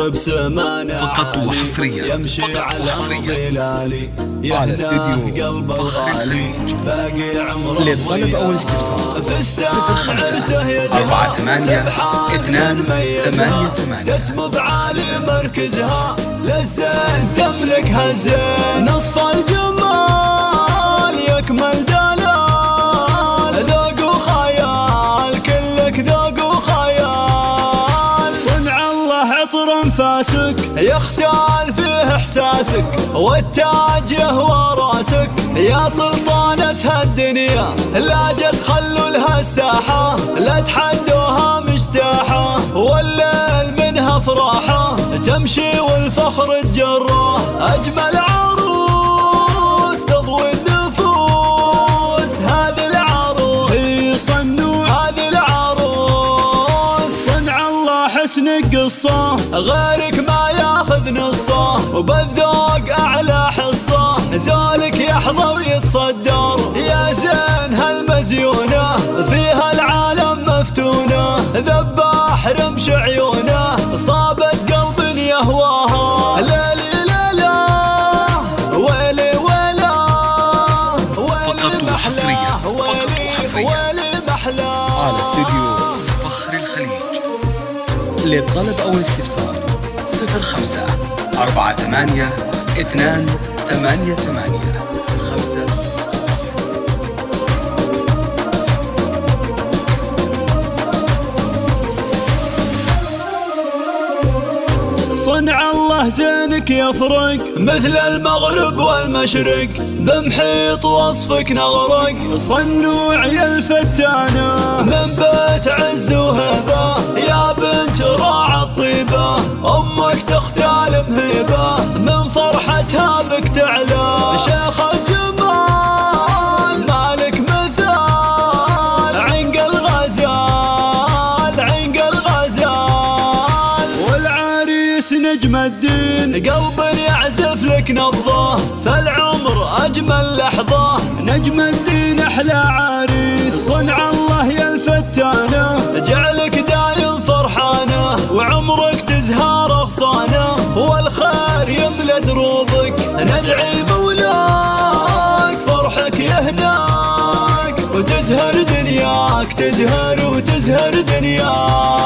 بسمانه فقط وحصريا يمشي على ظلالي على استديو فخر الخليج. للطلب أو الاستفسار 05-48-28-888. تسمو بعالي مركزها للزين تملكها الزين نصف الجمال يكمل دلال ذوق وخيال كلك ذوق وخيال صنع الله عطر انفاسك يختال فيه احساسك والتاج يهوى راسك يا سلطانة هالدنيا لا جت خلوا لها الساحة لا تحدوها مجتاحة والليل منها فراحة تمشي والفخر تجره أجمل عروس تضوي النفوس هذه العروس صنوع هذه العروس صنع الله حسن قصة غيرك ما ياخذ نصه وبالذوق أعلى حصة زولك يحظى ويتصدر يا زين هالمزيونة فيها العالم مفتونة ذباح رمش عيونه صابت قلب يهواها ليلي ليلة ويلي ويلا فقط وحصريا ويلي محلى على استديو فخر الخليج. للطلب أو الاستفسار 05-48-28-888. صنع الله زينك يفرق مثل المغرب والمشرق بمحيط وصفك نغرق صنوع يا الفتانة من بيت عز وهبة يا بنت راعى الطيبة أمك تختال مهيبة من فرحتها بك تعلى شيخ الجمال مالك مثال عنق الغزال عنق الغزال والعريس نجم الدين قلب يعزف لك نبضه فالعمر أجمل لحظة نجم الدين أحلى عريس صنع الله يا الفتانة جعلك دايم فرحانة وعمرك تزهار أغصانه والخير يملى دروبك ندعي مولاك فرحك يهناك وتزهر دنياك تزهر وتزهر دنياك.